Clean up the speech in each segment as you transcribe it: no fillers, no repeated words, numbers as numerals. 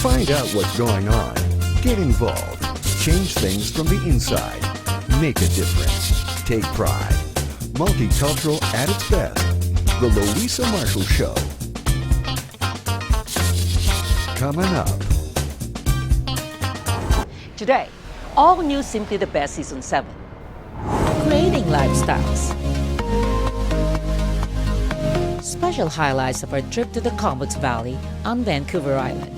Find out what's going on. Get involved. Change things from the inside. Make a difference. Take pride. Multicultural at its best. The Luisa Marshall Show. Coming up. Today, all new Simply the Best Season 7. Creating lifestyles. Special highlights of our trip to the Comox Valley on Vancouver Island.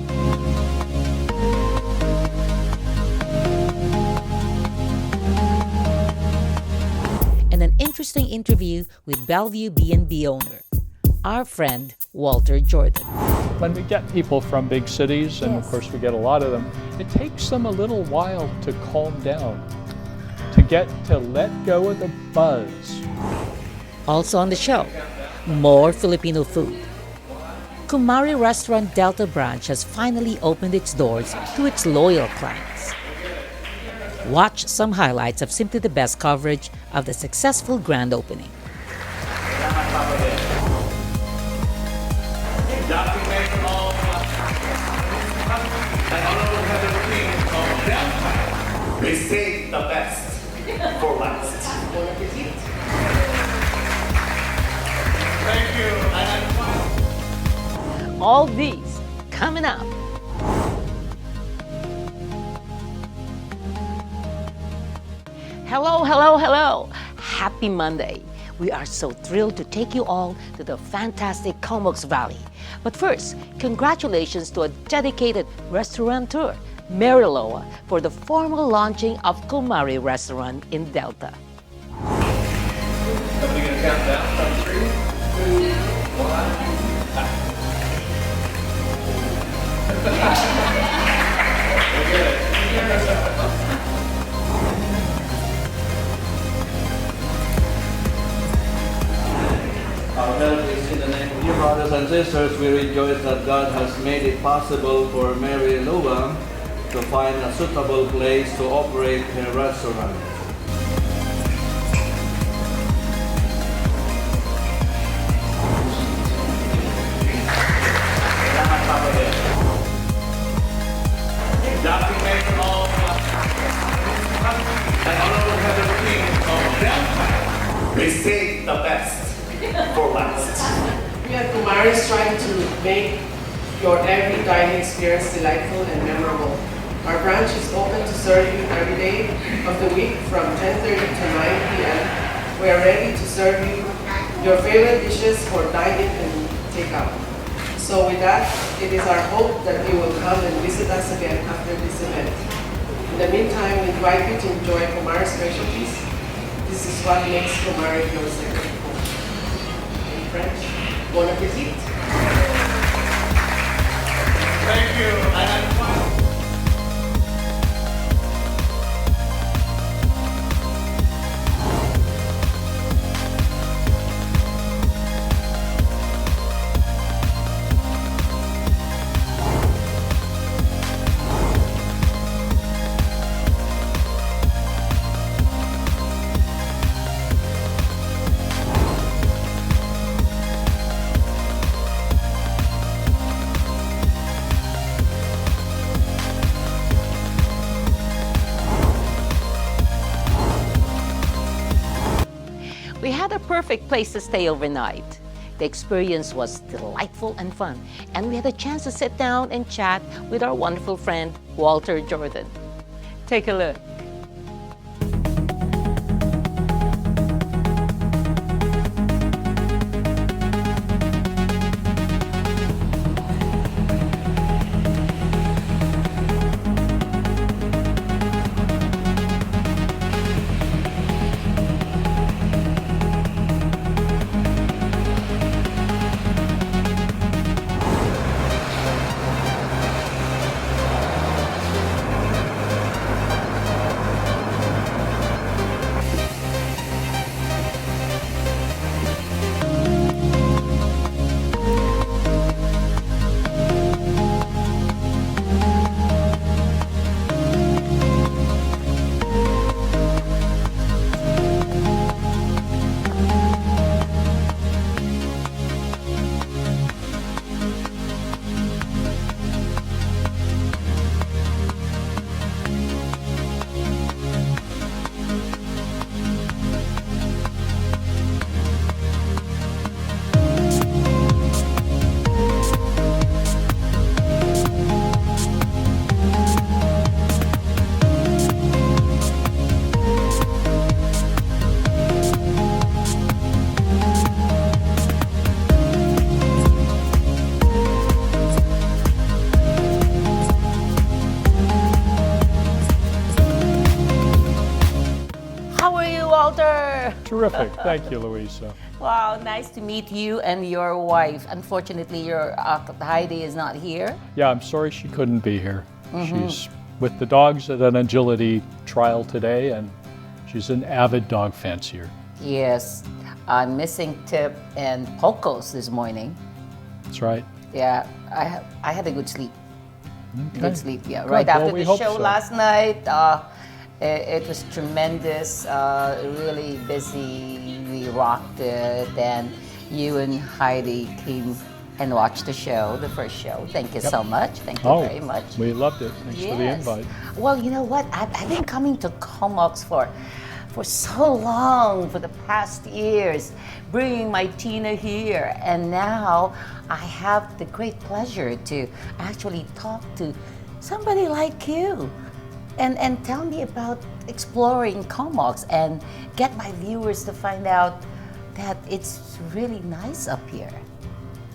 And an interesting interview with Belle Vue B&B owner, our friend Walter Jordan. When we get people from big cities, and of course we get a lot of them, it takes them a little while to calm down, to let go of the buzz. Also on the show, more Filipino food. Kumare Restaurant Delta branch has finally opened its doors to its loyal clients. Watch some highlights of Simply the Best coverage of the successful grand opening. We save the best for last. Thank you. All these coming up. Hello, hello, hello. Happy Monday. We are so thrilled to take you all to the fantastic Comox Valley. But first, congratulations to a dedicated restaurateur, Mary Loa, for the formal launching of Kumare Restaurant in Delta. Somebody gonna count down from 3, 2, 1. Our help is in the name of you, brothers and sisters. We rejoice that God has made it possible for Mary Loa to find a suitable place to operate her restaurant. We save the best for last. We at Kumare strive to make your every dining experience delightful and memorable. Our branch is open to serve you every day of the week from 10:30 to 9 p.m. We are ready to serve you your favorite dishes for dine-in and take-out. So with that, it is our hope that you will come and visit us again after this event. In the meantime, we invite you to enjoy Kumare specialties. This is what makes Kumare your second home. In French, bon appetit. Thank you. We had a perfect place to stay overnight. The experience was delightful and fun, and we had a chance to sit down and chat with our wonderful friend, Walter Jordan. Take a look. Terrific. Thank you, Luisa. Wow, nice to meet you and your wife. Unfortunately, your Heidi is not here. Yeah, I'm sorry she couldn't be here. She's with the dogs at an agility trial today, and she's an avid dog fancier. Yes, I'm missing Tip and Pocos this morning. That's right. Yeah, I had a good sleep. Okay. Good sleep, yeah. Good. Right Well, after we the hope show so. last night, it was tremendous, really busy. We rocked it, and you and Heidi came and watched the show, the first show. Thank you so much. Thank you very much. We loved it. Thanks for the Yes. invite. Well, you know what? I've been coming to Comox for so long, for the past years, bringing my Tina here. And now I have the great pleasure to actually talk to somebody like you and tell me about exploring Comox and get my viewers to find out that it's really nice up here.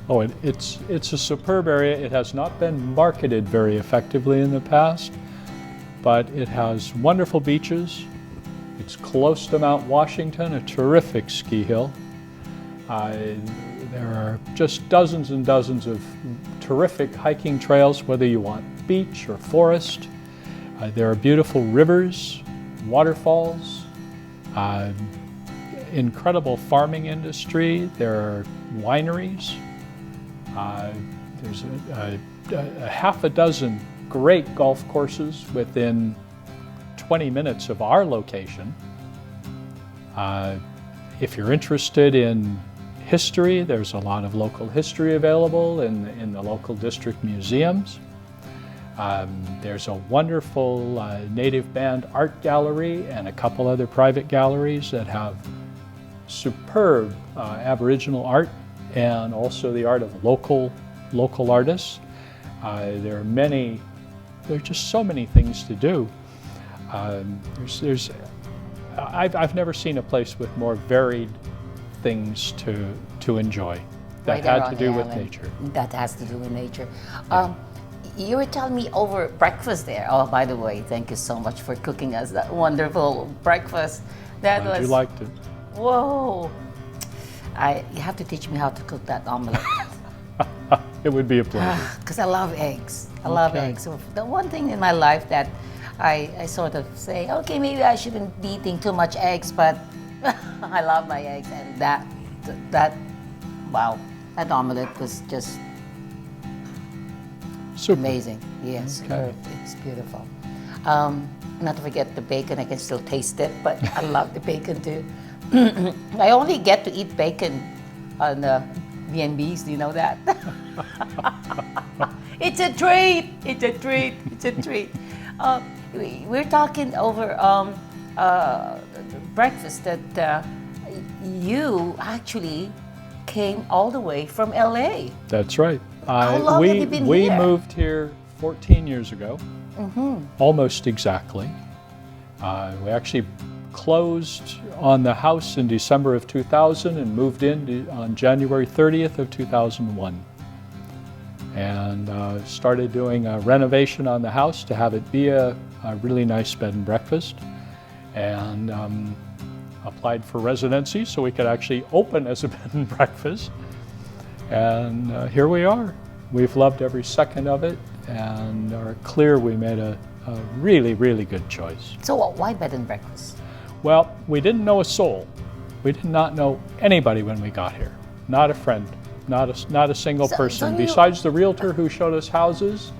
Oh, it's a superb area. It has not been marketed very effectively in the past, but it has wonderful beaches. It's close to Mount Washington, a terrific ski hill. There are just dozens and dozens of terrific hiking trails, whether you want beach or forest. There are beautiful rivers, waterfalls, incredible farming industry. There are wineries. There's a half a dozen great golf courses within 20 minutes of our location. If you're interested in history, there's a lot of local history available in the local district museums. There's a wonderful native band art gallery and a couple other private galleries that have superb Aboriginal art and also the art of local artists. There are just so many things to do. I've never seen a place with more varied things to enjoy that Right had around to do the with island. nature. That has to do with nature. You were telling me over breakfast there. Oh, by the way, thank you so much for cooking us that wonderful breakfast. That Glad was you liked it. whoa. You have to teach me how to cook that omelet It would be a pleasure. because I love eggs. I love Okay. eggs. So the one thing in my life that I sort of say, okay, maybe I shouldn't be eating too much eggs, but I love my eggs, and wow, that omelet was just Super. amazing. Yes, Okay. it's beautiful. Not to forget the bacon. I can still taste it, but I love the bacon too. I only get to eat bacon on B&Bs. Do you know that? It's a treat. It's a treat. It's a treat. We're talking over breakfast that you actually came all the way from LA. That's right. How long have you been we here? moved here 14 years ago, almost exactly. We actually closed on the house in December of 2000 and moved in on January 30th of 2001. And started doing a renovation on the house to have it be a really nice bed and breakfast. And applied for residency so we could actually open as a bed and breakfast. And here we are. We've loved every second of it and are clear we made a really, really good choice. So why bed and breakfast? Well, we didn't know a soul. We did not know anybody when we got here. Not a friend, not a single So- person. so you- Besides the realtor who showed us houses,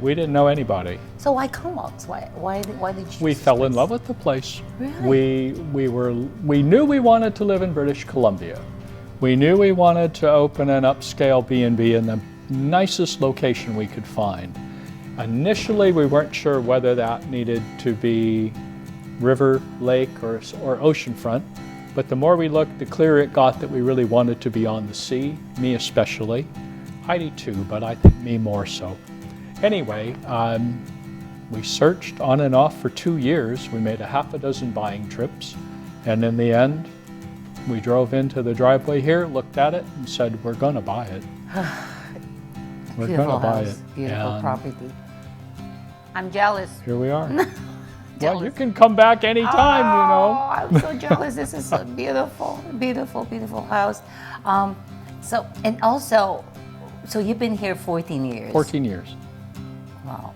we didn't know anybody. So why Comox? Why did you choose We this fell in place? love with the place. Really? We knew we wanted to live in British Columbia. We knew we wanted to open an upscale B&B in the nicest location we could find. Initially, we weren't sure whether that needed to be river, lake, or oceanfront. But the more we looked, the clearer it got that we really wanted to be on the sea, me especially. Heidi too, but I think me more so. Anyway, we searched on and off for 2 years. We made a half a dozen buying trips. And in the end, we drove into the driveway here, looked at it, and said, we're going to buy it. We're going Beautiful to buy house, it. beautiful And property. I'm jealous. here we are. Well, you can come back anytime, you know. Oh, I'm so jealous. This is a beautiful, beautiful, beautiful house. So you've been here 14 years. 14 years. Wow.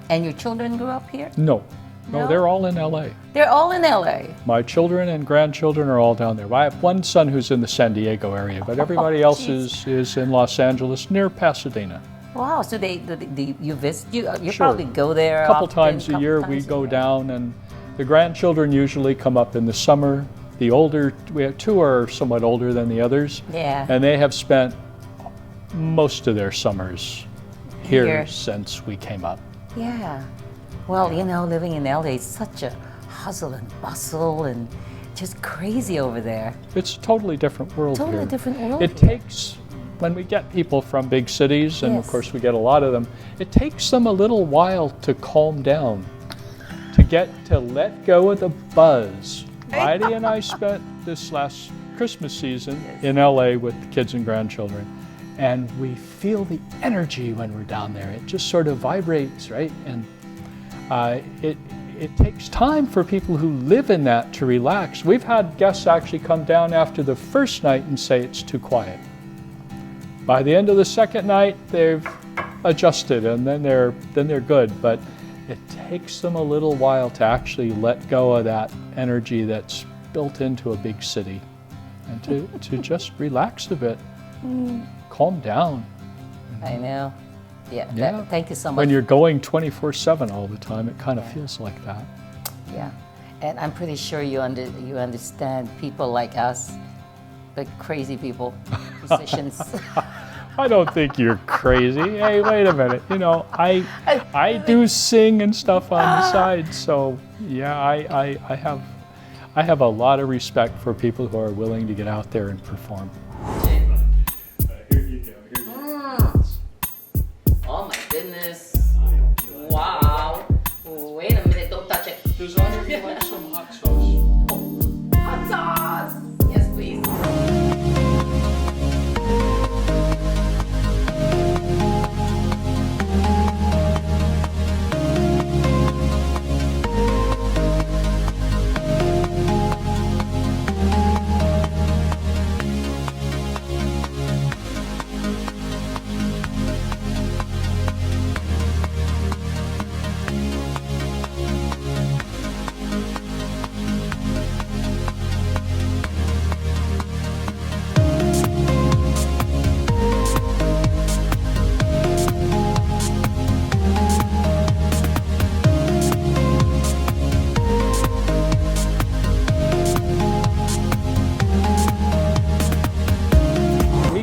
And your children grew up here? No, No? they're all in LA. They're all in LA. My children and grandchildren are all down there. I have one son who's in the San Diego area, but everybody else is in Los Angeles, near Pasadena. Wow. So you visit? You Sure. probably go there A couple often, times a couple year times we a go year. down, and the grandchildren usually come up in the summer. The older, we have two are somewhat older than the others. Yeah. And they have spent most of their summers here Here. since we came up. Yeah. Well, you know, living in LA is such a hustle and bustle and just crazy over there. It's a totally different world Totally here. different world It here. takes, when we get people from big cities, and of Yes. course we get a lot of them, it takes them a little while to calm down, to get to let go of the buzz. Heidi and I spent this last Christmas season in LA with the kids and grandchildren, and we feel the energy when we're down there. It just sort of vibrates, right? And it takes time for people who live in that to relax. We've had guests actually come down after the first night and say it's too quiet. By the end of the second night, they've adjusted, and then they're good. But it takes them a little while to actually let go of that energy that's built into a big city, and to just relax a bit, calm down. I know. Yeah. Yeah. Thank you so much. When you're going 24/7 all the time, it kind of feels like that. Yeah. And I'm pretty sure you understand people like us, the crazy people, musicians. I don't think you're crazy. Hey, wait a minute. You know, I do sing and stuff on the side, so yeah, I have a lot of respect for people who are willing to get out there and perform. Here you go. Oh my goodness. Wow. Wait a minute, don't touch it. Does Audrey like some hot sauce? Hot sauce! Yes, please.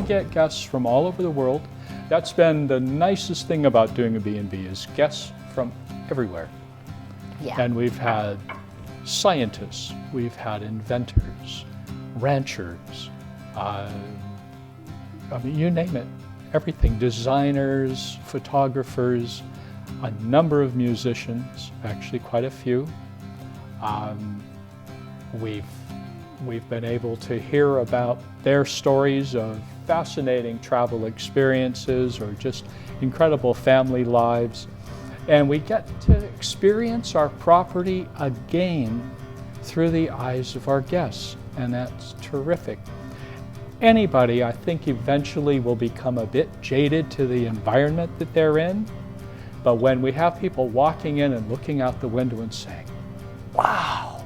Get guests from all over the world. That's been the nicest thing about doing a B&B is guests from everywhere. Yeah. And we've had scientists, we've had inventors, ranchers, I mean, you name it, everything, designers, photographers, a number of musicians, actually quite a few. We've been able to hear about their stories of fascinating travel experiences or just incredible family lives. And we get to experience our property again through the eyes of our guests, and that's terrific. Anybody, I think, eventually will become a bit jaded to the environment that they're in, but when we have people walking in and looking out the window and saying, wow,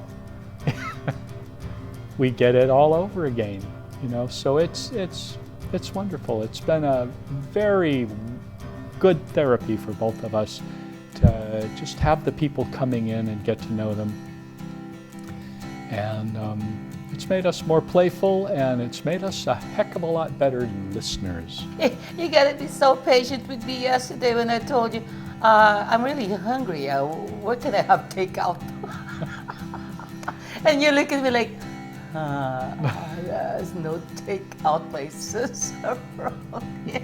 we get it all over again, you know. So it's wonderful. It's been a very good therapy for both of us to just have the people coming in and get to know them. And it's made us more playful, and it's made us a heck of a lot better listeners. You gotta be so patient with me yesterday when I told you, I'm really hungry. What can I have takeout? And you look at me like, there's no takeout places around here.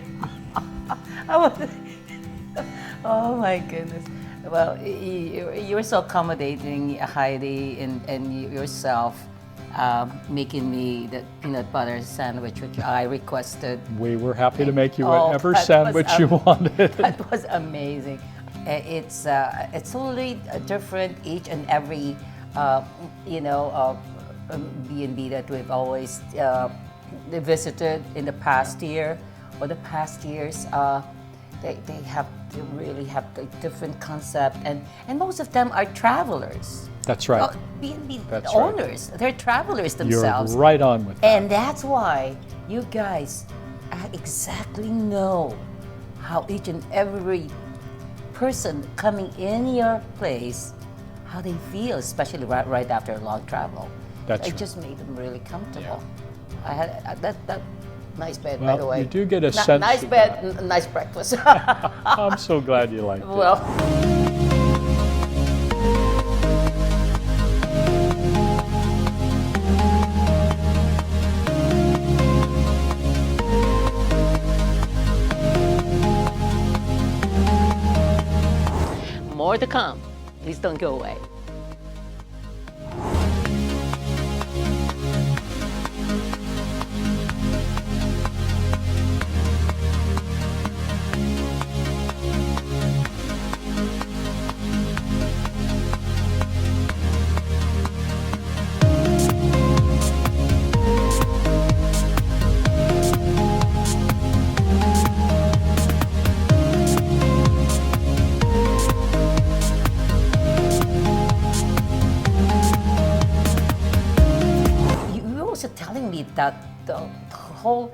Oh my goodness. Well, you were so accommodating, Heidi, and yourself, making me the peanut butter sandwich, which I requested. We were happy to make you Oh, whatever that sandwich was you wanted. That was amazing. It's totally different each and every B&B that we've always visited in the past year or the past years. They really have a different concept, and most of them are travelers. That's right. B&B That's right. owners, they're travelers themselves. You're right on with that. And that's why you guys exactly know how each and every person coming in your place, how they feel, especially right after a long travel. That's It right. just made them really comfortable. I had that nice bed, by Well, the way. you do get a sense Nice of bed, that. nice breakfast. I'm so glad you liked it. Well. More to come. Please don't go away. You were also telling me that the whole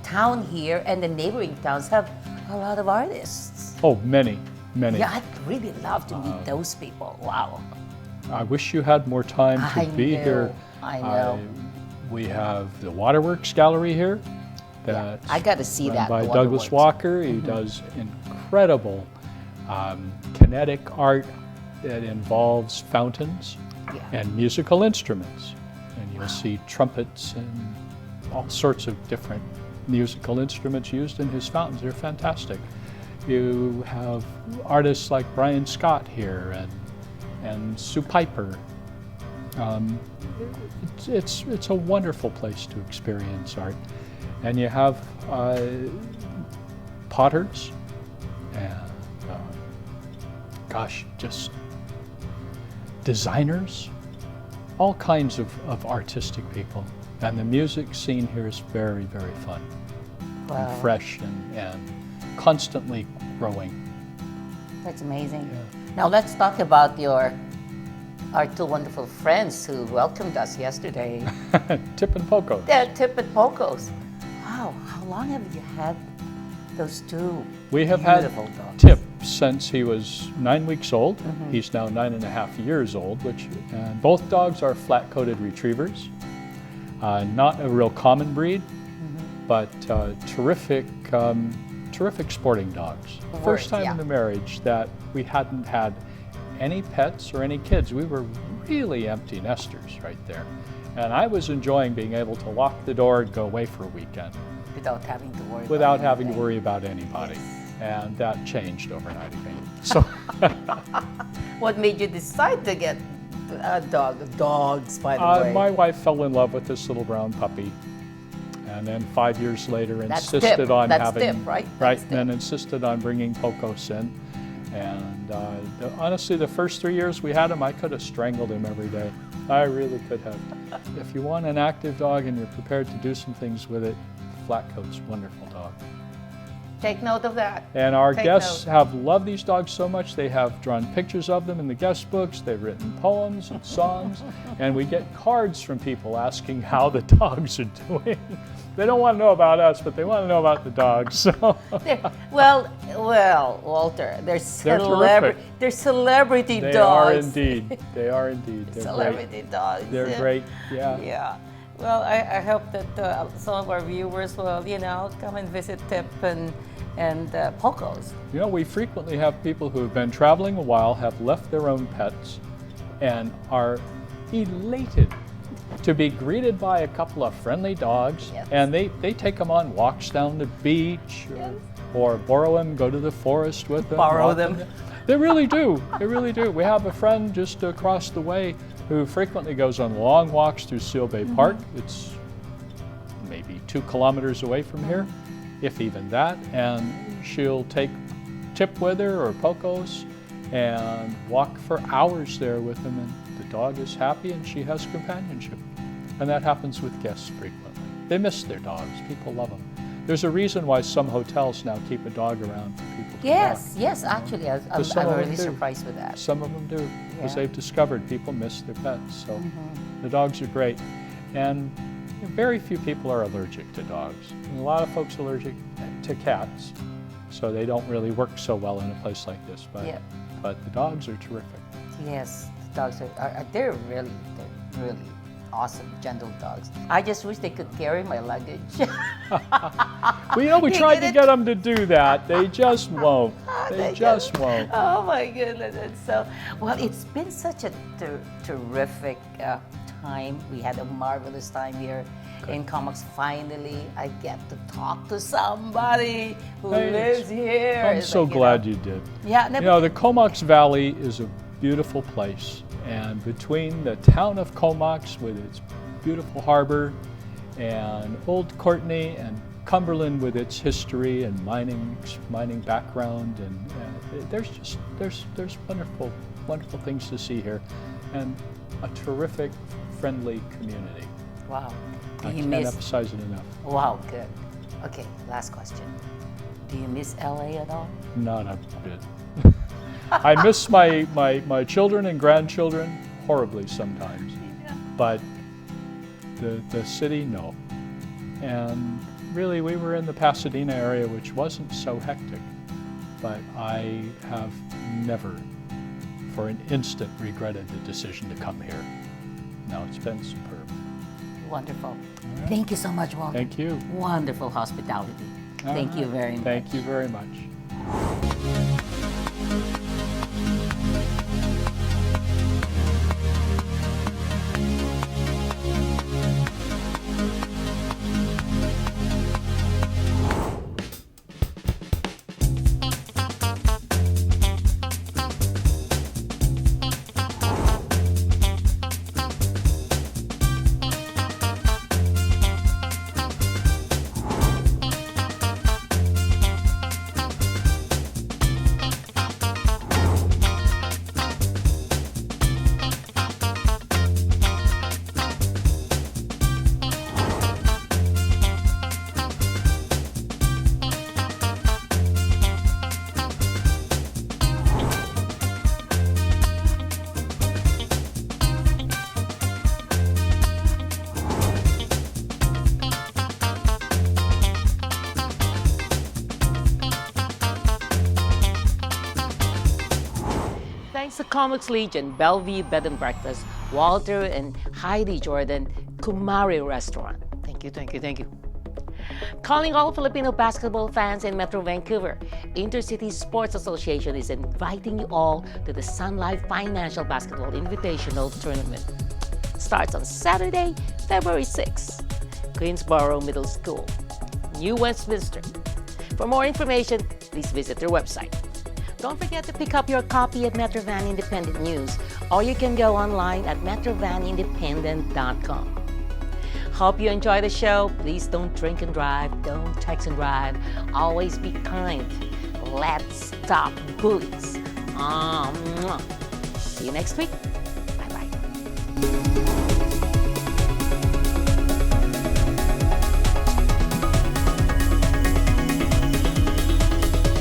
town here and the neighboring towns have a lot of artists. Oh, many, many. Yeah, I'd really love to meet those people. Wow. I wish you had more time to I be know, here. I know. We have the Waterworks Gallery here. That's I got to see run that. by the Douglas Waterworks. Walker. He does incredible kinetic art that involves fountains Yeah. and musical instruments. And you'll see trumpets and all sorts of different musical instruments used in his fountains. They're fantastic. You have artists like Brian Scott here and Sue Piper. It's a wonderful place to experience art. And you have potters and just designers, all kinds of artistic people. And the music scene here is very, very fun Wow. and fresh and constantly growing. That's amazing. Now let's talk about our two wonderful friends who welcomed us yesterday. Tip and Poco. Tip and Pocos. Wow, how long have you had those two We have had beautiful dogs? Tip since he was 9 weeks old. He's now 9.5 years old, and both dogs are flat-coated retrievers. Not a real common breed, but terrific sporting dogs. First time in the marriage that we hadn't had any pets or any kids. We were really empty nesters right there. And I was enjoying being able to lock the door and go away for a weekend Without having to worry without about having to anything. worry about anybody. And that changed overnight again. So What made you decide to get a dog? Dogs, by the way. my wife fell in love with this little brown puppy. And then 5 years later That's insisted Tip. on That's having... Tip, right? Right, That's and then insisted on bringing Pocos in. And honestly, the first 3 years we had him, I could have strangled him every day. I really could have. If you want an active dog and you're prepared to do some things with it, Flatcoat's a wonderful dog. Take note of that. And our Take guests note. have loved these dogs so much, they have drawn pictures of them in the guest books, they've written poems and songs, and we get cards from people asking how the dogs are doing. They don't want to know about us, but they want to know about the dogs. So. Well, Walter, they're terrific. They're celebrity They dogs. are indeed. They are indeed. They're Celebrity great. dogs. They're great. Yeah. Yeah. Well, I hope that some of our viewers will, come and visit Tip and Pocos. You know, we frequently have people who have been traveling a while, have left their own pets, and are elated to be greeted by a couple of friendly dogs. Yes. And they take them on walks down the beach or borrow them, go to the forest with them. Borrow walk them. They really do. They really do. We have a friend just across the way who frequently goes on long walks through Seal Bay Park. It's maybe 2 kilometers away from here, if even that, and she'll take tip with her or Pocos and walk for hours there with them, and the dog is happy and she has companionship. And that happens with guests frequently. They miss their dogs. People love them. There's a reason why some hotels now keep a dog around for people to Yes, walk. yes, actually, I'm some of them really do. surprised with that. Some of them do, because Yeah. they've discovered people miss their pets. So the dogs are great. And very few people are allergic to dogs. And a lot of folks are allergic to cats, so they don't really work so well in a place like this. But the dogs are terrific. Yes, the dogs they're really awesome, gentle dogs. I just wish they could carry my luggage. Well, we You tried get to it? get them to do that. They just won't. They just won't. Oh my goodness, it's so, well, it's been such a terrific time. We had a marvelous time here in Comox. Finally, I get to talk to somebody who Hey, lives here. I'm It's so like, glad you did. Yeah, You know, the Comox Valley is a beautiful place. And between the town of Comox with its beautiful harbor and Old Courtenay and Cumberland with its history and mining background, and there's wonderful things to see here, and a terrific, friendly community. Wow. Do I you can't miss? emphasize it enough. Wow, good. Okay, last question. Do you miss LA at all? Not a bit. I miss my children and grandchildren horribly sometimes, but the city, no. And really, we were in the Pasadena area, which wasn't so hectic, but I have never for an instant regretted the decision to come here. No, it's been superb. Wonderful. Thank you so much, Walter. Thank you. Wonderful hospitality. Thank you very much. Thank you very much. Thanks to Comox Legion, Belle Vue Bed and Breakfast, Walter and Heidi Jordan, Kumare Restaurant. Thank you, thank you, thank you. Calling all Filipino basketball fans in Metro Vancouver, Intercity Sports Association is inviting you all to the Sun Life Financial Basketball Invitational Tournament. Starts on Saturday, February 6th. Queensboro Middle School, New Westminster. For more information, please visit their website. Don't forget to pick up your copy of Metro Van Independent News, or you can go online at metrovanindependent.com. Hope you enjoy the show. Please don't drink and drive, don't text and drive. Always be kind. Let's stop bullies. See you next week. Bye-bye.